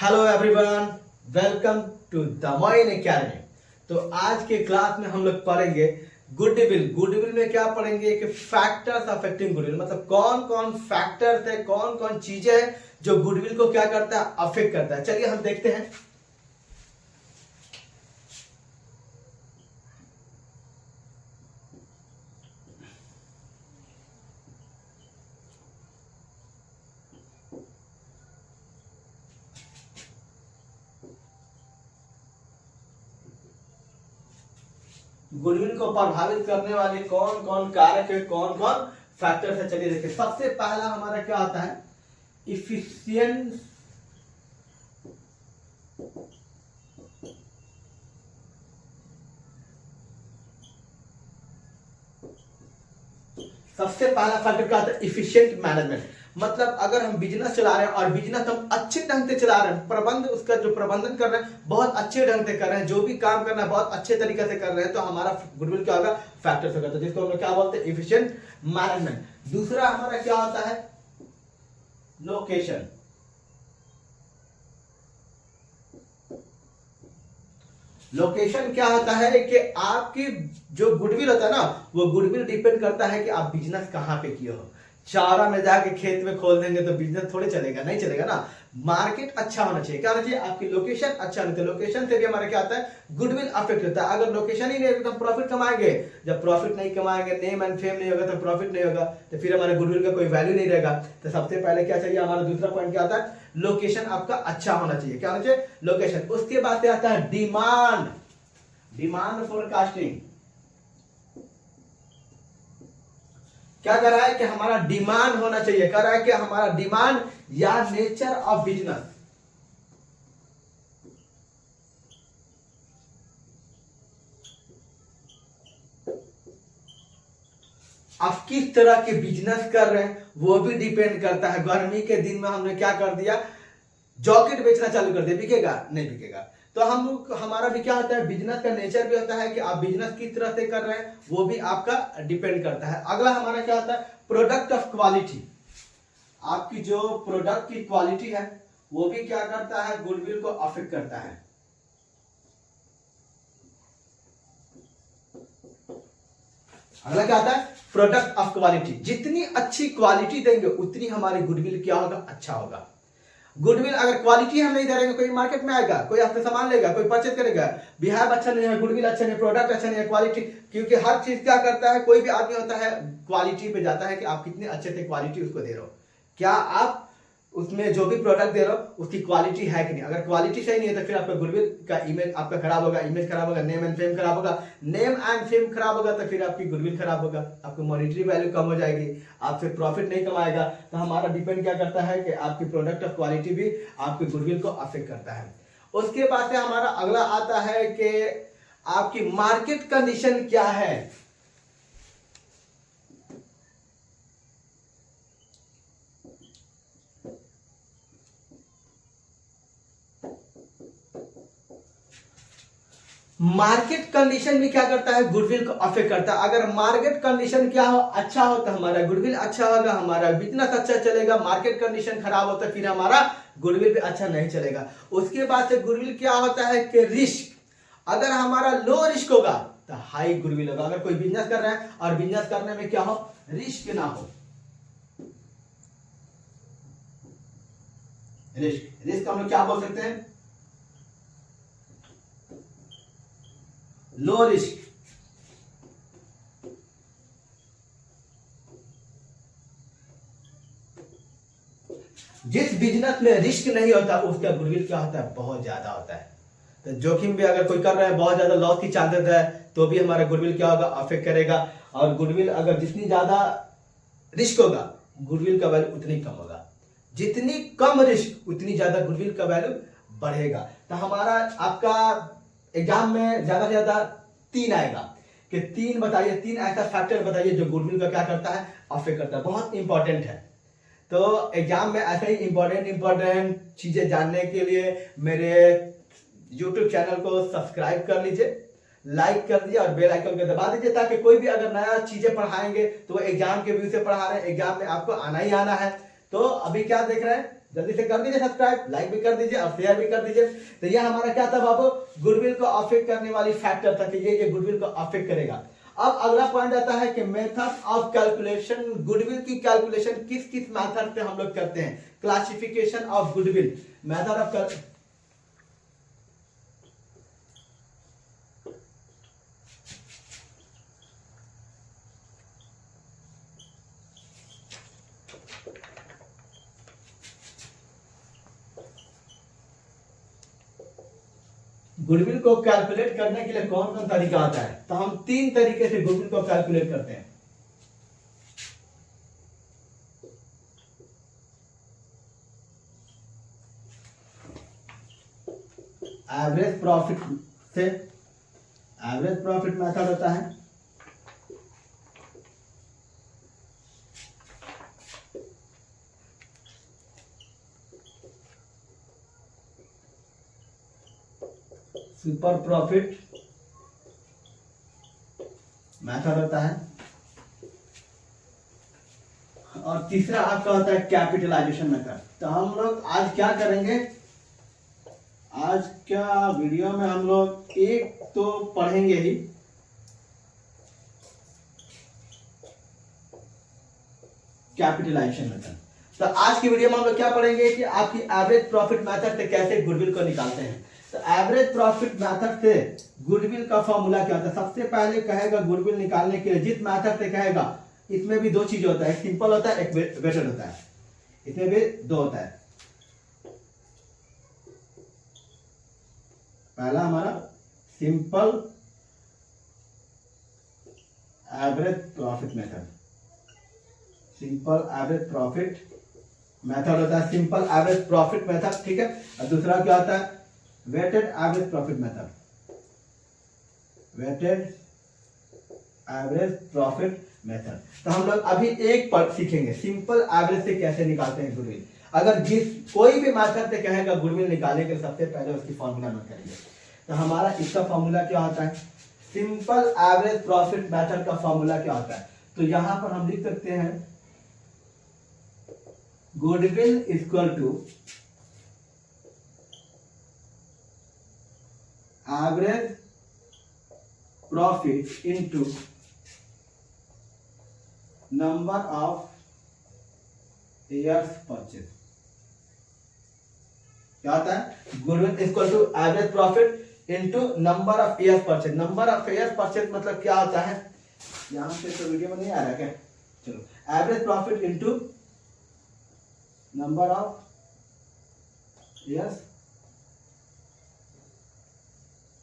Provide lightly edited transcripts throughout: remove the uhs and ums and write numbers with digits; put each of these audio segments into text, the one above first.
Hello everyone, welcome to the Moin academy. तो आज के क्लास में हम लोग पढ़ेंगे गुडविल। गुडविल में क्या पढ़ेंगे कि फैक्टर्स अफेक्टिंग गुडविल, मतलब कौन कौन फैक्टर्स है, कौन कौन चीजें हैं जो गुडविल को क्या करता है, अफेक्ट करता है। चलिए हम देखते हैं। गुडविल को प्रभावित करने वाले कौन कौन कारक है, कौन कौन फैक्टर्स है। चलिए देखिए, सबसे पहला हमारा क्या आता है, इफिशियंट सबसे पहला फैक्टर क्या आता है, इफिशिएंट मैनेजमेंट। मतलब अगर हम बिजनेस चला रहे हैं और बिजनेस हम अच्छे ढंग से चला रहे हैं, प्रबंध उसका जो प्रबंधन कर रहे हैं बहुत अच्छे ढंग से कर रहे हैं, जो भी काम करना है बहुत अच्छे तरीके से कर रहे हैं, तो हमारा गुडविल क्या होगा, फैक्टर होगा। तो जिसको हम लोग क्या बोलते हैं, इफिशिएंट मैनेजमेंट। दूसरा हमारा क्या होता है, लोकेशन। लोकेशन क्या होता है कि आपकी जो गुडविल होता है ना, वो गुडविल डिपेंड करता है कि आप बिजनेस कहां पे किए हो। चारा में जाके खेत में खोल देंगे तो बिजनेस थोड़े चलेगा, नहीं चलेगा ना। मार्केट अच्छा होना चाहिए, क्या होना चाहिए, आपकी लोकेशन अच्छा होना चाहिए। लोकेशन से भी हमारा क्या आता है, गुडविल अफेक्ट होता है। अगर लोकेशन ही नहीं है तो हम प्रॉफिट कमाएंगे, जब प्रॉफिट नहीं कमाएंगे, नेम एंड फेम नहीं होगा तो प्रॉफिट नहीं होगा, तो फिर हमारे गुडविल का कोई वैल्यू नहीं रहेगा। तो सबसे पहले क्या चाहिए, हमारा दूसरा पॉइंट क्या आता है, लोकेशन आपका अच्छा होना चाहिए। क्या होना चाहिए, लोकेशन। उसके बाद से आता है डिमांड। डिमांड फोरकास्टिंग क्या कर रहा है कि हमारा डिमांड होना चाहिए, कर रहा है कि हमारा डिमांड या नेचर ऑफ बिजनेस। आप किस तरह के बिजनेस कर रहे हैं वो भी डिपेंड करता है। गर्मी के दिन में हमने क्या कर दिया, जॉकेट बेचना चालू कर दिया, बिकेगा नहीं बिकेगा। तो हम हमारा भी क्या होता है, बिजनेस का नेचर भी होता है कि आप बिजनेस किस तरह से कर रहे हैं, वो भी आपका डिपेंड करता है। अगला हमारा क्या होता है, प्रोडक्ट ऑफ क्वालिटी। आपकी जो प्रोडक्ट की क्वालिटी है वो भी क्या करता है, गुडविल को अफेक्ट करता है। अगला क्या आता है, प्रोडक्ट ऑफ क्वालिटी। जितनी अच्छी क्वालिटी देंगे उतनी हमारी गुडविल क्या होगा, अच्छा होगा। गुडविल अगर क्वालिटी हम नहीं दे रहे हैं, कोई मार्केट में आएगा, कोई आपसे सामान लेगा, कोई परचेज करेगा, बिहेव अच्छा नहीं है, गुडविल अच्छा नहीं है, प्रोडक्ट अच्छा नहीं है, क्वालिटी। क्योंकि हर चीज क्या करता है, कोई भी आदमी होता है क्वालिटी पे जाता है कि आप कितने अच्छे से क्वालिटी उसको दे रहे हो, क्या आप उसमें जो भी प्रोडक्ट दे रहे हो उसकी क्वालिटी है कि नहीं। अगर क्वालिटी सही नहीं है तो फिर आपका गुडविल का इमेज आपका खराब होगा, इमेज खराब होगा, नेम एंड फेम खराब होगा। नेम एंड फेम खराब होगा तो फिर आपकी गुडविल खराब होगा, आपको मॉनेटरी वैल्यू कम हो जाएगी, आपसे प्रॉफिट नहीं कमाएगा। तो हमारा डिपेंड क्या करता है कि आपकी प्रोडक्ट ऑफ क्वालिटी भी आपकी गुडविल को अफेक्ट करता है। उसके बाद से हमारा अगला आता है कि आपकी मार्केट कंडीशन क्या है। मार्केट कंडीशन भी क्या करता है, गुडविल को अफेक्ट करता है। अगर मार्केट कंडीशन क्या हो, अच्छा हो तो हमारा गुडविल अच्छा होगा, हमारा बिजनेस अच्छा चलेगा। मार्केट कंडीशन खराब होता है फिर हमारा गुडविल भी अच्छा नहीं चलेगा। उसके बाद से गुडविल क्या होता है कि रिस्क। अगर हमारा लो रिस्क होगा तो हाई गुडविल होगा। अगर कोई बिजनेस कर रहा है और बिजनेस करने में क्या हो, रिस्क ना हो, रिस्क रिस्क हम लोग क्या बोल सकते हैं, लो रिस्क। जिस बिजनेस में रिस्क नहीं होता उसका गुडविल क्या होता है, बहुत ज्यादा होता है। तो जोखिम भी अगर कोई कर रहा है, बहुत ज्यादा लॉस की चांसेस है, तो भी हमारा गुडविल क्या होगा, अफेक्ट करेगा। और गुडविल अगर जितनी ज्यादा रिस्क होगा, गुडविल का वैल्यू उतनी कम होगा। जितनी कम रिस्क उतनी ज्यादा गुडविल का वैल्यू बढ़ेगा। तो हमारा आपका एग्जाम में ज्यादा से ज्यादा 3 आएगा कि 3 बताइए, 3 ऐसा फैक्टर बताइए जो गुडविल का क्या करता है, अफेक्ट करता है। बहुत इंपॉर्टेंट है। तो एग्जाम में ऐसे ही इंपॉर्टेंट चीजें जानने के लिए मेरे YouTube चैनल को सब्सक्राइब कर लीजिए, लाइक कर दीजिए और बेल आइकन को दबा दीजिए, ताकि कोई भी अगर नया चीजें पढ़ाएंगे तो वो एग्जाम के व्यू से पढ़ा रहे हैं, एग्जाम में आपको आना ही आना है। तो अभी क्या देख रहे हैं, जल्दी से कर दीजिए सब्सक्राइब, लाइक भी कर दीजिए और शेयर भी कर दीजिए। तो ये हमारा क्या था बाबू, गुडविल को अफेक्ट करने वाली फैक्टर था कि ये गुडविल को अफेक्ट करेगा। अब अगला पॉइंट आता है कि मेथड ऑफ कैलकुलेशन, गुडविल की कैलकुलेशन किस किस मेथड से हम लोग करते हैं। Classification of goodwill, method of goodwill को कैलकुलेट करने के लिए कौन कौन तरीका आता है। तो हम 3 तरीके से गुडविल को कैलकुलेट करते हैं। एवरेज प्रॉफिट से, एवरेज प्रॉफिट मेथड होता है, सुपर प्रॉफिट मेथड होता है, और तीसरा आपका होता है कैपिटलाइजेशन मेथड। तो हम लोग आज क्या करेंगे, आज क्या वीडियो में हम लोग एक तो पढ़ेंगे ही, कैपिटलाइजेशन मेथड। तो आज की वीडियो में हम लोग क्या पढ़ेंगे कि आपकी एवरेज प्रॉफिट मेथड से कैसे गुडविल को निकालते हैं। तो एवरेज प्रॉफिट मेथड से गुडविल का फॉर्मूला क्या होता है। सबसे पहले कहेगा गुडविल निकालने के लिए जिस मेथड से कहेगा, इसमें भी 2 चीज होता है, एक सिंपल होता है, एक वेटेड होता है। इसमें भी 2 होता है। पहला हमारा simple average profit method, simple average profit method होता है, सिंपल एवरेज प्रॉफिट मेथड, ठीक है। और दूसरा क्या होता है, weighted average profit method, weighted average profit method. तो हम लोग अभी एक पार्ट सीखेंगे, सिंपल एवरेज से कैसे निकालते हैं गुडविल। अगर जिस कोई भी मेथड से कहेगा गुडविल निकालने के सबसे पहले उसकी फॉर्मूला नोट करेंगे। तो हमारा इसका फॉर्मूला क्या होता है, सिंपल एवरेज प्रॉफिट मेथड का फॉर्मूला क्या होता है। तो यहां पर हम लिख सकते हैं goodwill equal to average profit into number of years purchase. क्या होता है, goodwill equal to average profit into number of years purchase. Number of years purchase मतलब क्या होता है, यहां पे तो वीडियो में नहीं आ रहा क्या, चलो, average profit into number of years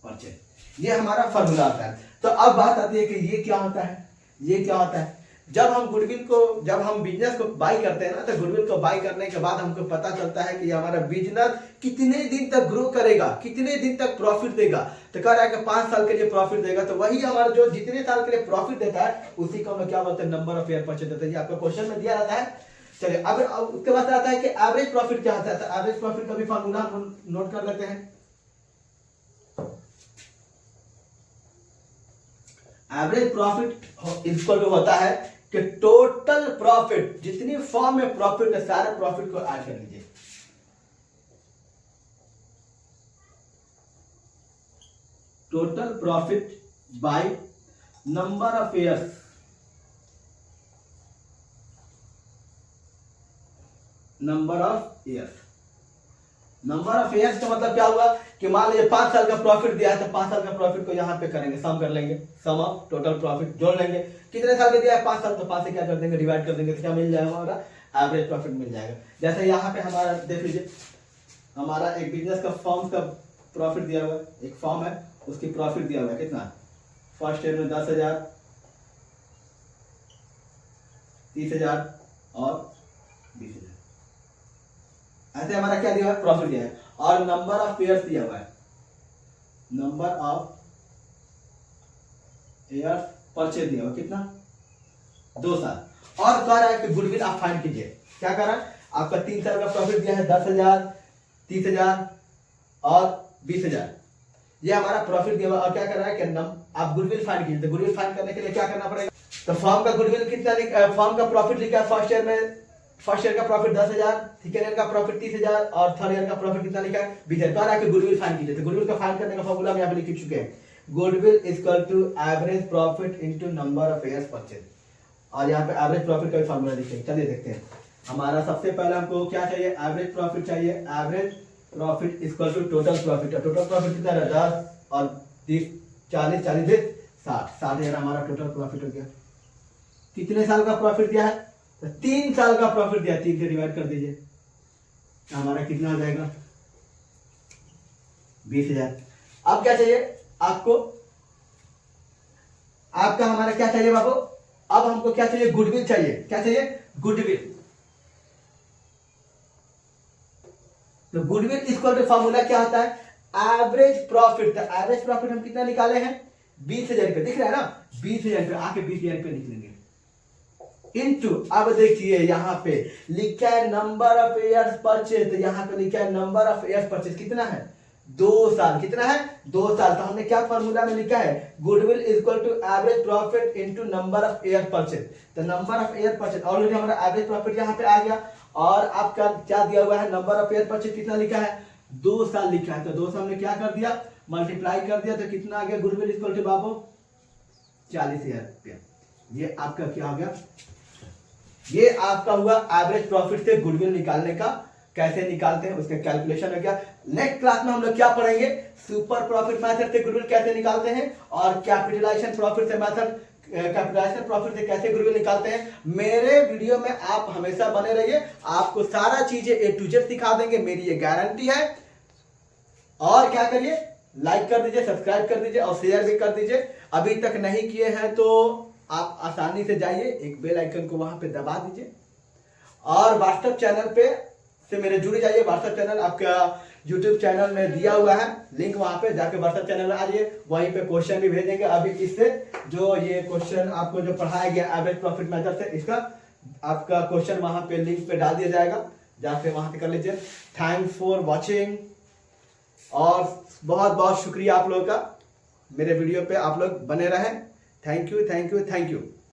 purchase, ये हमारा फॉर्मूला आता है। तो अब बात आती है कि ये क्या होता है, ये क्या होता है। जब हम गुडविल को, जब हम बिजनेस को बाय करते हैं ना, तो गुडविल को बाय करने के बाद हमको पता चलता है कि ये हमारा बिजनेस कितने दिन तक ग्रो करेगा, कितने दिन तक प्रॉफिट देगा। तो कह रहा है कि 5 साल के लिए प्रॉफिट देगा। तो वही हमारा जो जितने साल के लिए प्रॉफिट देता है उसी को हम क्या बोलते हैं, नंबर ऑफ ईयर परचेज देते हैं। ये आपको क्वेश्चन में दिया रहता है। चलिए अब उसके बाद आता है कि एवरेज प्रॉफिट क्या होता है। तो एवरेज प्रॉफिट का भी फॉर्मूला नोट कर लेते हैं। एवरेज प्रॉफिट इक्वल टू होता है कि टोटल प्रॉफिट, जितनी फॉर्म में प्रॉफिट है सारे प्रॉफिट को ऐड कर लीजिए। Total profit by number of years, number of years. Number of years का मतलब क्या हुआ कि मान लीजिए 5 साल का प्रॉफिट दिया है, तो 5 साल का प्रॉफिट को यहाँ पे करेंगे, सम कर लेंगे, सम ऑफ टोटल प्रॉफिट जोड़ लेंगे। कितने साल का दिया है, 5 साल, तो 5 से क्या कर देंगे, डिवाइड कर देंगे, तो क्या मिल जाएगा, हमारा एवरेज प्रॉफिट मिल जाएगा। जैसे यहाँ पे हमारा देख लीजिए, हमारा एक बिजनेस का फॉर्म का प्रॉफिट दिया हुआ है, एक फॉर्म है उसकी प्रॉफिट दिया हुआ है कितना, फर्स्ट ईयर में 10,000, 30,000 और 20,000, ऐसे हमारा क्या दिया हुआ है, प्रॉफिट दिया है। और नंबर ऑफ ईयर्स दिया हुआ है, नंबर ऑफ ईयर्स परचेज दिया हुआ कितना, 2 साल। और कह रहा है कि गुडविल आप फाइंड कीजिए। क्या कर रहा है, आपका 3 साल का प्रॉफिट दिया है, 10,000, 30,000 और 20,000, ये हमारा प्रॉफिट दिया हुआ। और क्या कर रहा है कि आप गुडविल फाइंड कीजिए। तो गुडविल फाइंड करने के लिए क्या करना पड़ेगा, तो फॉर्म का गुडविल कितना, फॉर्म का प्रॉफिट लिखा है फर्स्ट ईयर में फर्स्ट ईयर का प्रॉफिट 10,000, सेकेंड ईयर का प्रॉफिट 30,000 और थर्ड ईयर का प्रॉफिट कितना लिखा है 20,000। तो आके गुडविल फाइंड कीजिए। तो गुडविल का फाइंड करने का फॉर्मूला हम यहाँ पे लिख चुके हैं, goodwill equal to average profit into number of years purchase. और यहाँ पे एवरेज प्रॉफिट का भी फॉर्मूला लिखेंगे। चलिए देखते हैं। हमारा सबसे पहले हमको क्या चाहिए, एवरेज प्रॉफिट चाहिए। Average profit equal to total profit. Total profit कितना है 10 और 30 40 40 60 60,000 हमारा टोटल प्रॉफिट हो गया। कितने साल का प्रॉफिट दिया है, तो 3 साल का प्रॉफिट दिया, 3 से डिवाइड कर दीजिए, तो हमारा कितना हो जाएगा 20,000। अब क्या चाहिए आपको, आपका हमारा क्या चाहिए बाबू, अब हमको क्या चाहिए गुडविल चाहिए। क्या चाहिए गुडविल। तो गुडविल इक्वल टू फॉर्मूला क्या होता है एवरेज प्रॉफिट। तो एवरेज प्रॉफिट हम कितना निकाले हैं 20,000 रुपये, दिख रहा है ना 20,000 रुपये, आके 20,000 रुपये निकलेंगे इनटू। अब देखिए यहाँ पे लिखा है नंबर ऑफ ईयर्स परचेज। तो यहाँ पे लिखा है नंबर ऑफ ईयर्स परचेज कितना है 2 साल। कितना है 2 साल। तो हमने क्या फॉर्मूला में लिखा है goodwill equal to average profit into number of year purchase. तो number of year purchase already हमारा एवरेज प्रॉफिट यहाँ पे आ गया, और आपका क्या दिया हुआ है नंबर ऑफ ईयर परचेज कितना लिखा है 2 साल लिखा है। तो 2 साल हमने क्या कर दिया मल्टीप्लाई कर दिया, तो कितना आ गया गुडविल इक्वल टू बाबू 40,000 रुपया। ये आपका क्या हो गया, ये आपका हुआ एवरेज प्रॉफिट से गुडविल निकालने का, कैसे निकालते हैं उसका कैलकुलेशन हो गया। नेक्स्ट क्लास में हम लोग क्या पढ़ेंगे सुपर प्रॉफिट मेथड से गुडविल कैसे निकालते हैं, और कैपिटलाइजेशन प्रॉफिट से मेथड कैपिटलाइजेशन प्रॉफिट से कैसे गुडविल निकालते हैं। मेरे वीडियो में आप हमेशा बने रहिए, आपको सारा चीजें A to Z सिखा देंगे, मेरी ये गारंटी है। और क्या करिए लाइक कर दीजिए, सब्सक्राइब कर दीजिए और शेयर भी कर दीजिए। अभी तक नहीं किए हैं तो आप आसानी से जाइए, एक बेल आइकन को वहां पे दबा दीजिए, और व्हाट्सएप चैनल पे से मेरे जुड़ जाइए। व्हाट्सएप चैनल आपका यूट्यूब चैनल में दिया हुआ है लिंक, वहां पे जाके व्हाट्सएप चैनल में आ जाइए, वहीं पे क्वेश्चन भी भेजेंगे। अभी इससे जो ये क्वेश्चन आपको जो पढ़ाया गया एवरेज प्रॉफिट मेथड से, इसका आपका क्वेश्चन वहां पे लिंक पे डाल दिया जाएगा, जाके वहां पे कर लीजिए। थैंक्स फॉर वॉचिंग, और बहुत बहुत शुक्रिया आप लोगों का, मेरे वीडियो पे आप लोग बने रहें। Thank you thank you thank you.